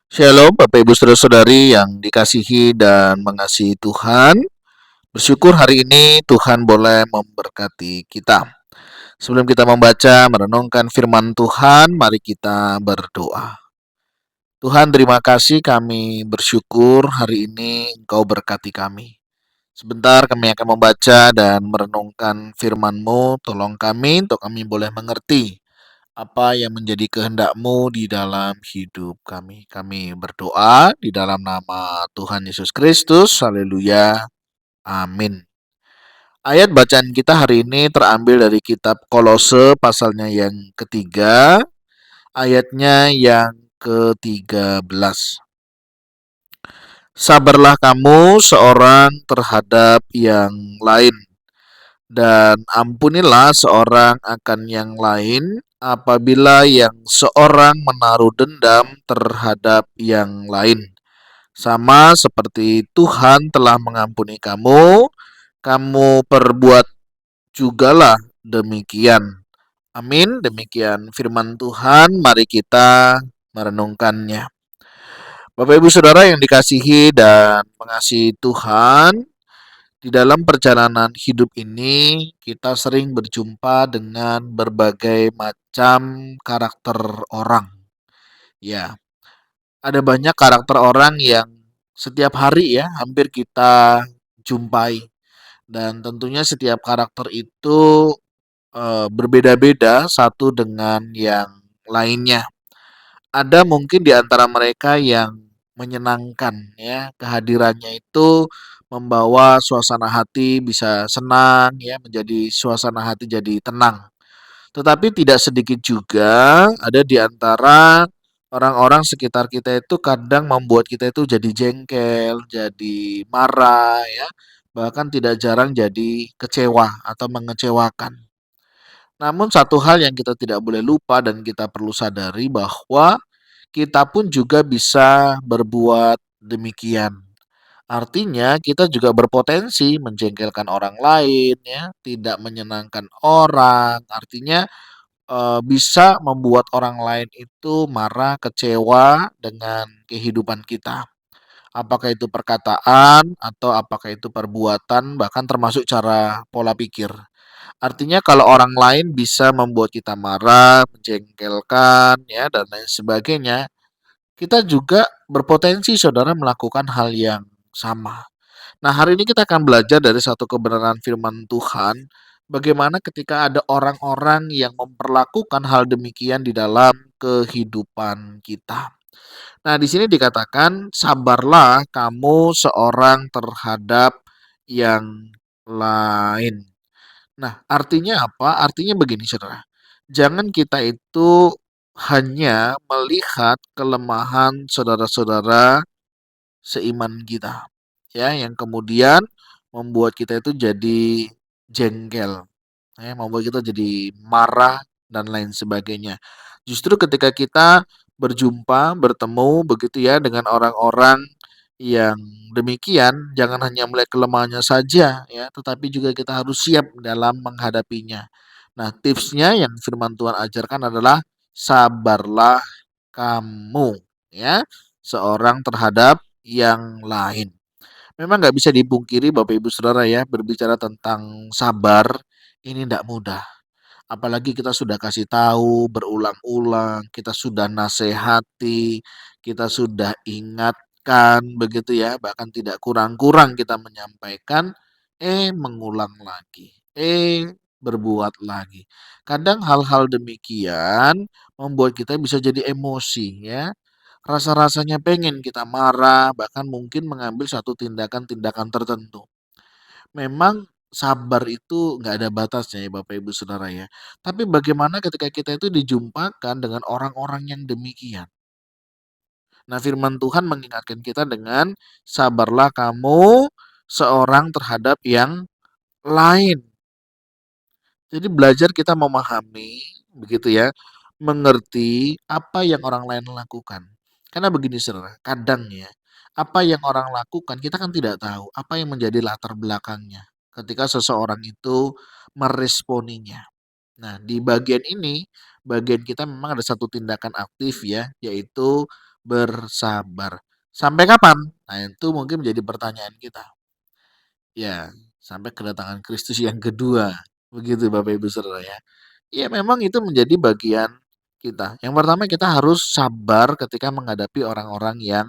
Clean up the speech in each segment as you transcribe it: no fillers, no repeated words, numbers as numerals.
Shalom Bapak Ibu Saudara-saudari yang dikasihi dan mengasihi Tuhan. Bersyukur hari ini Tuhan boleh memberkati kita. Sebelum kita membaca merenungkan firman Tuhan, mari kita berdoa. Tuhan, terima kasih, kami bersyukur hari ini Engkau berkati kami. Sebentar kami akan membaca dan merenungkan firman-Mu. Tolong kami untuk kami boleh mengerti apa yang menjadi kehendak-Mu di dalam hidup kami. Kami berdoa di dalam nama Tuhan Yesus Kristus. Haleluya. Amin. Ayat bacaan kita hari ini terambil dari kitab Kolose pasalnya yang ketiga, ayatnya yang ke-13. Sabarlah kamu seorang terhadap yang lain, dan ampunilah seorang akan yang lain apabila yang seorang menaruh dendam terhadap yang lain. Sama seperti Tuhan telah mengampuni kamu, kamu perbuat jugalah demikian. Amin. Demikian firman Tuhan, mari kita merenungkannya. Bapak Ibu Saudara yang dikasihi dan mengasihi Tuhan, di dalam perjalanan hidup ini, kita sering berjumpa dengan berbagai macam karakter orang. Ya, ada banyak karakter orang yang setiap hari ya hampir kita jumpai. Dan tentunya setiap karakter itu berbeda-beda satu dengan yang lainnya. Ada mungkin di antara mereka yang menyenangkan ya, kehadirannya itu membawa suasana hati bisa senang ya, menjadi suasana hati jadi tenang. Tetapi tidak sedikit juga ada di antara orang-orang sekitar kita itu kadang membuat kita itu jadi jengkel, jadi marah ya, bahkan tidak jarang jadi kecewa atau mengecewakan. Namun satu hal yang kita tidak boleh lupa dan kita perlu sadari bahwa kita pun juga bisa berbuat demikian. Artinya kita juga berpotensi menjengkelkan orang lain ya, tidak menyenangkan orang. Artinya bisa membuat orang lain itu marah, kecewa dengan kehidupan kita. Apakah itu perkataan atau apakah itu perbuatan, bahkan termasuk cara pola pikir. Artinya kalau orang lain bisa membuat kita marah, menjengkelkan ya dan lain sebagainya, kita juga berpotensi saudara melakukan hal yang sama. Nah, hari ini kita akan belajar dari satu kebenaran firman Tuhan, bagaimana ketika ada orang-orang yang memperlakukan hal demikian di dalam kehidupan kita. Nah, di sini dikatakan, sabarlah kamu seorang terhadap yang lain. Nah, artinya apa? Artinya begini, saudara. Jangan kita itu hanya melihat kelemahan saudara-saudara seiman kita, ya, yang kemudian membuat kita itu jadi jengkel, ya, membuat kita jadi marah dan lain sebagainya. Justru ketika kita berjumpa, bertemu begitu ya dengan orang-orang yang demikian, jangan hanya melihat kelemahannya saja ya, tetapi juga kita harus siap dalam menghadapinya. Nah, tipsnya yang firman Tuhan ajarkan adalah sabarlah kamu ya, seorang terhadap yang lain. Memang nggak bisa dipungkiri Bapak Ibu Saudara ya, berbicara tentang sabar ini tidak mudah. Apalagi kita sudah kasih tahu berulang-ulang, kita sudah nasihati, kita sudah ingatkan begitu ya, bahkan tidak kurang-kurang kita menyampaikan, mengulang lagi, berbuat lagi. Kadang hal-hal demikian membuat kita bisa jadi emosi ya. Rasa-rasanya pengen kita marah, bahkan mungkin mengambil satu tindakan-tindakan tertentu. Memang sabar itu nggak ada batasnya ya Bapak Ibu Saudara ya. Tapi bagaimana ketika kita itu dijumpakan dengan orang-orang yang demikian. Nah, firman Tuhan mengingatkan kita dengan sabarlah kamu seorang terhadap yang lain. Jadi belajar kita memahami begitu ya, mengerti apa yang orang lain lakukan. Karena begini Saudara, kadang ya, apa yang orang lakukan kita kan tidak tahu apa yang menjadi latar belakangnya ketika seseorang itu meresponinya. Nah, di bagian ini, bagian kita memang ada satu tindakan aktif ya, yaitu bersabar. Sampai kapan? Nah, itu mungkin menjadi pertanyaan kita. Ya, sampai kedatangan Kristus yang kedua. Begitu Bapak Ibu Saudara ya. Ya memang itu menjadi bagian kita. Yang pertama kita harus sabar ketika menghadapi orang-orang yang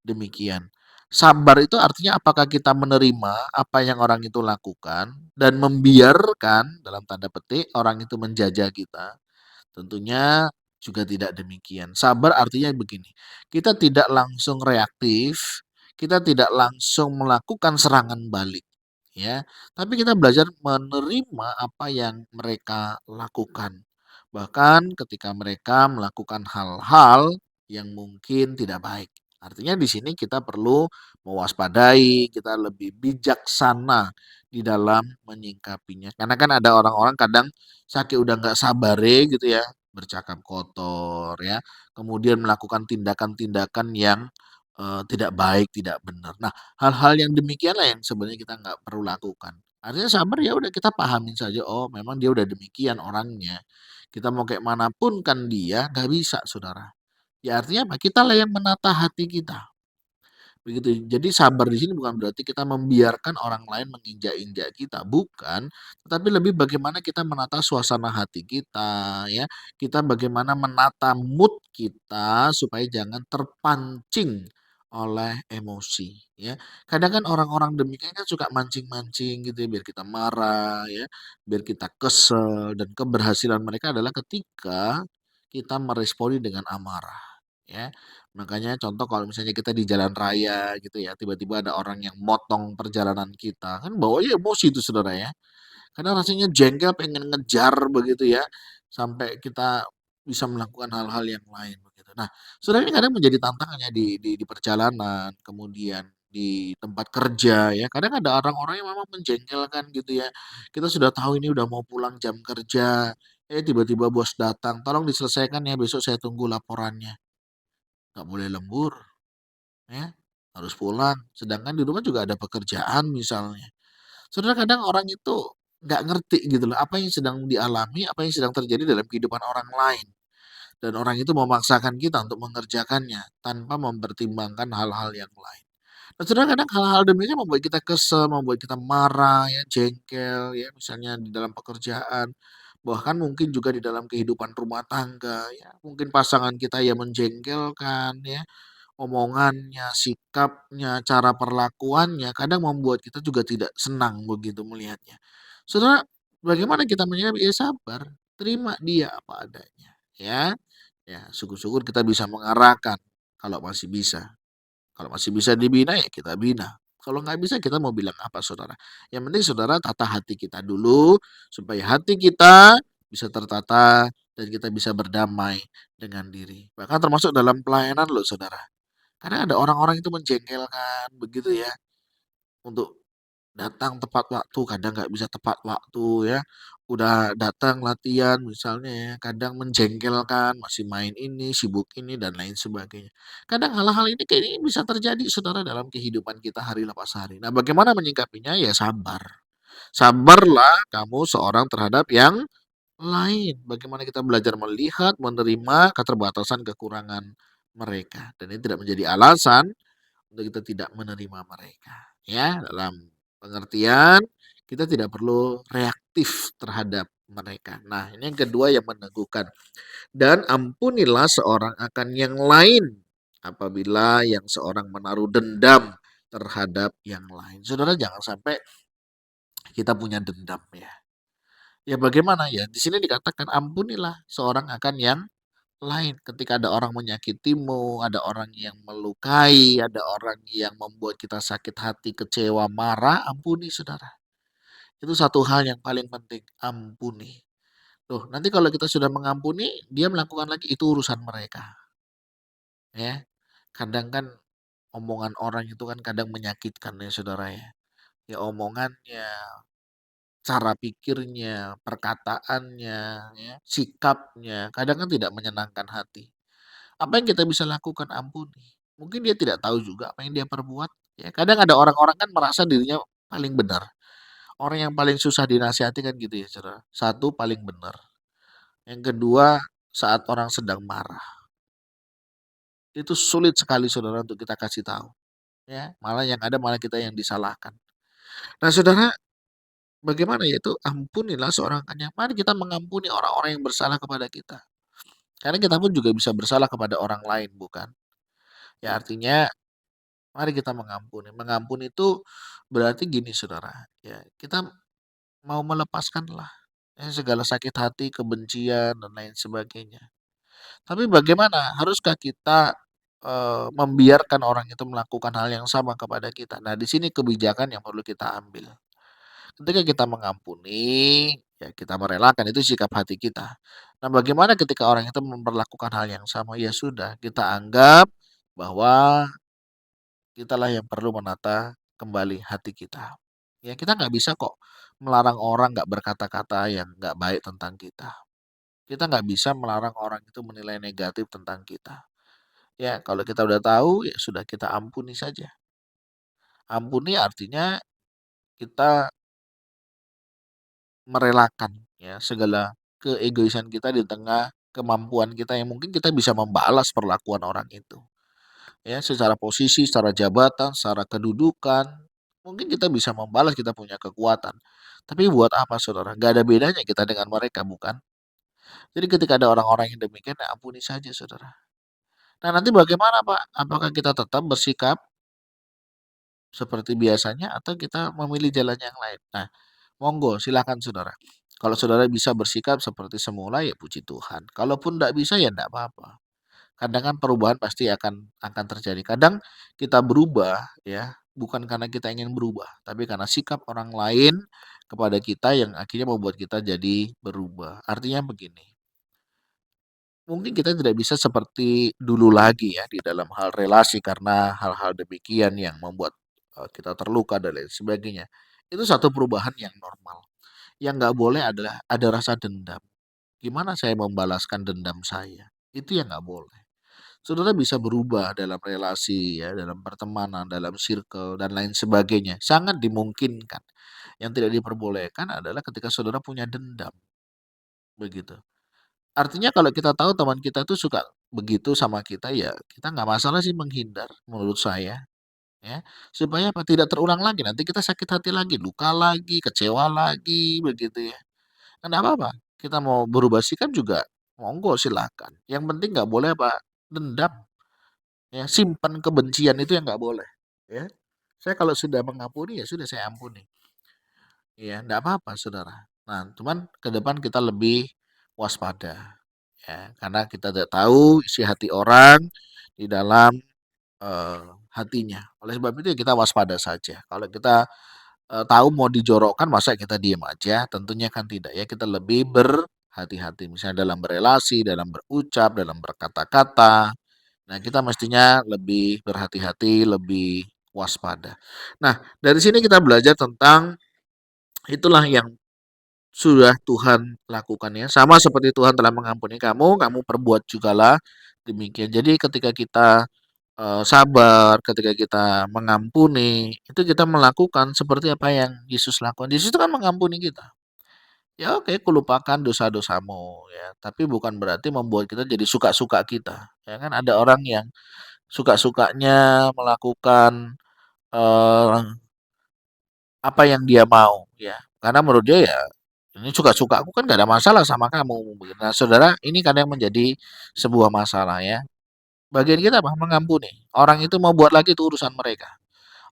demikian. Sabar itu artinya apakah kita menerima apa yang orang itu lakukan dan membiarkan dalam tanda petik orang itu menjajah kita. Tentunya juga tidak demikian. Sabar artinya begini, kita tidak langsung reaktif, kita tidak langsung melakukan serangan balik, ya. Tapi kita belajar menerima apa yang mereka lakukan. Bahkan ketika mereka melakukan hal-hal yang mungkin tidak baik. Artinya di sini kita perlu mewaspadai, kita lebih bijaksana di dalam menyingkapinya. Karena kan ada orang-orang kadang saking udah nggak sabare gitu ya, bercakap kotor ya, kemudian melakukan tindakan-tindakan yang, tidak baik, tidak benar. Nah, hal-hal yang demikianlah yang sebenarnya kita nggak perlu lakukan. Artinya sabar ya udah kita pahamin saja, oh memang dia udah demikian orangnya. Kita mau kayak manapun kan dia nggak bisa Saudara. Ya artinya apa? Kitalah yang menata hati kita. Begitu. Jadi sabar di sini bukan berarti kita membiarkan orang lain menginjak-injak kita, bukan. Tetapi lebih bagaimana kita menata suasana hati kita, ya. Kita bagaimana menata mood kita supaya jangan terpancing oleh emosi, ya. Kadang kan orang-orang demikian kan suka mancing-mancing gitu ya, biar kita marah, ya, biar kita kesel, dan keberhasilan mereka adalah ketika kita meresponi dengan amarah, ya. Makanya contoh kalau misalnya kita di jalan raya gitu ya, tiba-tiba ada orang yang motong perjalanan kita, kan bawanya emosi itu Saudara ya. Karena rasanya jengkel pengen ngejar begitu ya, sampai kita bisa melakukan hal-hal yang lain begitu. Nah, Saudara ini kadang menjadi tantangannya di perjalanan, kemudian di tempat kerja ya, kadang ada orang-orang yang memang menjengkelkan gitu ya. Kita sudah tahu ini udah mau pulang jam kerja, tiba-tiba bos datang, "Tolong diselesaikan ya, besok saya tunggu laporannya." Nggak boleh lembur. Ya, harus pulang, sedangkan di rumah juga ada pekerjaan misalnya. Saudara kadang orang itu nggak ngerti gitu loh, apa yang sedang dialami, apa yang sedang terjadi dalam kehidupan orang lain. Dan orang itu memaksakan kita untuk mengerjakannya tanpa mempertimbangkan hal-hal yang lain. Dan saudara kadang hal-hal demikian membuat kita kesel, membuat kita marah, ya, jengkel, ya, misalnya di dalam pekerjaan, bahkan mungkin juga di dalam kehidupan rumah tangga, ya, mungkin pasangan kita yang menjengkelkan, ya, omongannya, sikapnya, cara perlakuannya kadang membuat kita juga tidak senang begitu melihatnya. Saudara, bagaimana kita menyikapi? Ya sabar, terima dia apa adanya, ya. Ya, syukur-syukur kita bisa mengarahkan kalau masih bisa. Kalau masih bisa dibina ya kita bina. Kalau nggak bisa kita mau bilang apa Saudara? Yang penting Saudara tata hati kita dulu supaya hati kita bisa tertata dan kita bisa berdamai dengan diri. Bahkan termasuk dalam pelayanan loh Saudara. Karena ada orang-orang itu menjengkelkan begitu ya, untuk datang tepat waktu, kadang nggak bisa tepat waktu ya. Udah datang latihan misalnya ya, kadang menjengkelkan, masih main ini, sibuk ini, dan lain sebagainya. Kadang hal-hal ini kayaknya bisa terjadi Saudara dalam kehidupan kita hari lepas hari. Nah bagaimana menyikapinya? Ya sabar. Sabarlah kamu seorang terhadap yang lain. Bagaimana kita belajar melihat, menerima keterbatasan, kekurangan mereka. Dan ini tidak menjadi alasan untuk kita tidak menerima mereka. Ya, dalam pengertian kita tidak perlu reaktif terhadap mereka. Nah, ini yang kedua yang meneguhkan. Dan ampunilah seorang akan yang lain apabila yang seorang menaruh dendam terhadap yang lain. Saudara jangan sampai kita punya dendam ya. Ya bagaimana ya? Di sini dikatakan ampunilah seorang akan yang lain. Ketika ada orang menyakitimu, ada orang yang melukai, ada orang yang membuat kita sakit hati, kecewa, marah, ampuni Saudara. Itu satu hal yang paling penting, ampuni. Tuh, nanti kalau kita sudah mengampuni, dia melakukan lagi itu urusan mereka, ya. Kadang kan omongan orang itu kan kadang menyakitkan ya Saudara ya. Ya omongannya, cara pikirnya, perkataannya, ya, sikapnya, kadang kan tidak menyenangkan hati. Apa yang kita bisa lakukan? Ampuni. Mungkin dia tidak tahu juga apa yang dia perbuat, ya. Kadang ada orang-orang kan merasa dirinya paling benar. Orang yang paling susah dinasihati kan gitu ya, Saudara. Satu, paling benar. Yang kedua, saat orang sedang marah. itu sulit sekali saudara untuk kita kasih tahu, ya. Malah yang ada malah kita yang disalahkan. Nah saudara, bagaimana yaitu ampunilah seorang hanya. Mari kita mengampuni orang-orang yang bersalah kepada kita. Karena kita pun juga bisa bersalah kepada orang lain, bukan? Ya artinya mari kita mengampuni. Mengampuni itu berarti gini saudara, ya kita mau melepaskanlah ya, segala sakit hati, kebencian dan lain sebagainya. Tapi bagaimana? Haruskah kita membiarkan orang itu melakukan hal yang sama kepada kita? Nah, di sini kebijakan yang perlu kita ambil. Ketika kita mengampuni, ya kita merelakan itu sikap hati kita. Nah, bagaimana ketika orang itu memperlakukan hal yang sama? Ya sudah, kita anggap bahwa kitalah yang perlu menata kembali hati kita. Ya, kita nggak bisa kok melarang orang nggak berkata-kata yang nggak baik tentang kita. Kita nggak bisa melarang orang itu menilai negatif tentang kita. Ya, kalau kita udah tahu, ya sudah kita ampuni saja. Ampuni artinya kita merelakan ya segala keegoisan kita di tengah kemampuan kita yang mungkin kita bisa membalas perlakuan orang itu. Ya, secara posisi, secara jabatan, secara kedudukan, mungkin kita bisa membalas, kita punya kekuatan. Tapi buat apa saudara? Gak ada bedanya kita dengan mereka, bukan? Jadi ketika ada orang-orang yang demikian, ya ampuni saja saudara. Nah nanti bagaimana Pak? Apakah kita tetap bersikap seperti biasanya atau kita memilih jalan yang lain? Nah, monggo silakan saudara. Kalau saudara bisa bersikap seperti semula ya puji Tuhan. Kalaupun tidak bisa ya tidak apa-apa. Kadang kan perubahan pasti akan terjadi. Kadang kita berubah ya, bukan karena kita ingin berubah, tapi karena sikap orang lain kepada kita yang akhirnya membuat kita jadi berubah. Artinya begini, mungkin kita tidak bisa seperti dulu lagi ya di dalam hal relasi karena hal-hal demikian yang membuat kita terluka dan lain sebagainya. Itu satu perubahan yang normal. Yang nggak boleh adalah ada rasa dendam. Gimana saya membalaskan dendam saya? Itu yang nggak boleh. Saudara bisa berubah dalam relasi ya, dalam pertemanan, dalam circle dan lain sebagainya. Sangat dimungkinkan. Yang tidak diperbolehkan adalah ketika saudara punya dendam, begitu. Artinya kalau kita tahu teman kita tuh suka begitu sama kita ya, kita nggak masalah sih menghindar menurut saya, ya. Supaya apa? Tidak terulang lagi, nanti kita sakit hati lagi, luka lagi, kecewa lagi, begitu ya. Nggak apa-apa, kita mau berubah sikap juga monggo silakan. Yang penting nggak boleh apa? Dendam. Ya, simpan kebencian itu yang nggak boleh, ya. Saya kalau sudah mengampuni, ya sudah saya ampuni. Ya, nggak apa-apa saudara. Nah, cuman ke depan kita lebih waspada, ya. Karena kita tidak tahu isi hati orang di dalam hatinya. Oleh sebab itu ya kita waspada saja. Kalau kita tahu mau dijorokkan, masa kita diem aja? Tentunya kan tidak ya. Kita lebih berhati-hati, misalnya dalam berelasi, dalam berucap, dalam berkata-kata. Nah, kita mestinya lebih berhati-hati, lebih waspada. Nah, dari sini kita belajar tentang itulah yang sudah Tuhan lakukan ya. Sama seperti Tuhan telah mengampuni kamu, kamu perbuat jugalah demikian. Jadi ketika kita sabar, ketika kita mengampuni, itu kita melakukan seperti apa yang Yesus lakukan. Yesus itu kan mengampuni kita. Ya oke, kulupakan dosa-dosamu ya, tapi bukan berarti membuat kita jadi suka-suka kita. Ya kan ada orang yang suka-sukanya melakukan, eee, apa yang dia mau ya, karena menurut dia ya, "Ini suka-suka aku kan gak ada masalah sama kamu." Nah saudara, ini kadang menjadi sebuah masalah ya. Bagian kita apa? Mengampuni. Orang itu mau buat lagi itu urusan mereka.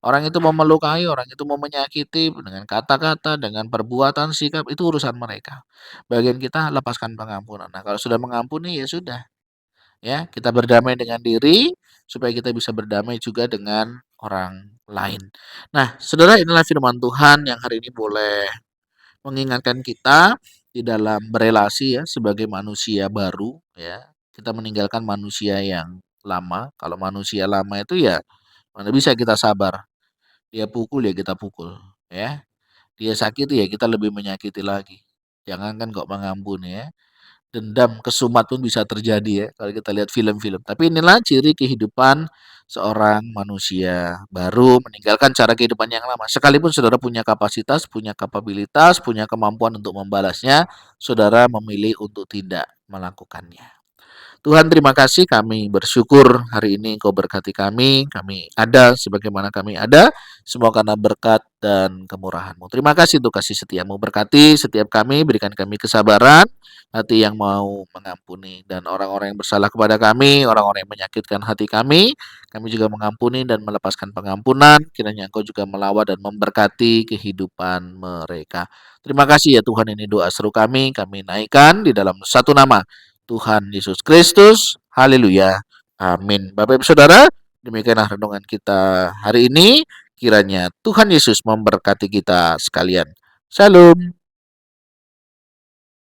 Orang itu mau melukai, orang itu mau menyakiti dengan kata-kata, dengan perbuatan, sikap, itu urusan mereka. Bagian kita lepaskan pengampunan. Nah kalau sudah mengampuni ya sudah. Ya, kita berdamai dengan diri supaya kita bisa berdamai juga dengan orang lain. Nah, saudara, inilah firman Tuhan yang hari ini boleh mengingatkan kita di dalam berelasi ya sebagai manusia baru ya. Kita meninggalkan manusia yang lama. Kalau manusia lama itu ya mana bisa kita sabar. Dia pukul ya kita pukul ya. Dia sakiti ya kita lebih menyakiti lagi. Jangankan kok mengampuni ya. Dendam, kesumat pun bisa terjadi ya kalau kita lihat film-film. Tapi inilah ciri kehidupan seorang manusia baru meninggalkan cara kehidupan yang lama. Sekalipun saudara punya kapasitas, punya kapabilitas, punya kemampuan untuk membalasnya, saudara memilih untuk tidak melakukannya. Tuhan terima kasih, kami bersyukur hari ini Engkau berkati kami ada sebagaimana kami ada, semua karena berkat dan kemurahan-Mu. Terima kasih untuk kasih setia-Mu, berkati setiap kami, berikan kami kesabaran, hati yang mau mengampuni, dan orang-orang yang bersalah kepada kami, orang-orang yang menyakitkan hati kami juga mengampuni dan melepaskan pengampunan, kiranya Engkau juga melawat dan memberkati kehidupan mereka. Terima kasih ya Tuhan, ini doa seru kami naikkan di dalam satu nama, Tuhan Yesus Kristus. Haleluya. Amin. Bapak Ibu Saudara, demikianlah renungan kita hari ini. Kiranya Tuhan Yesus memberkati kita sekalian. Shalom.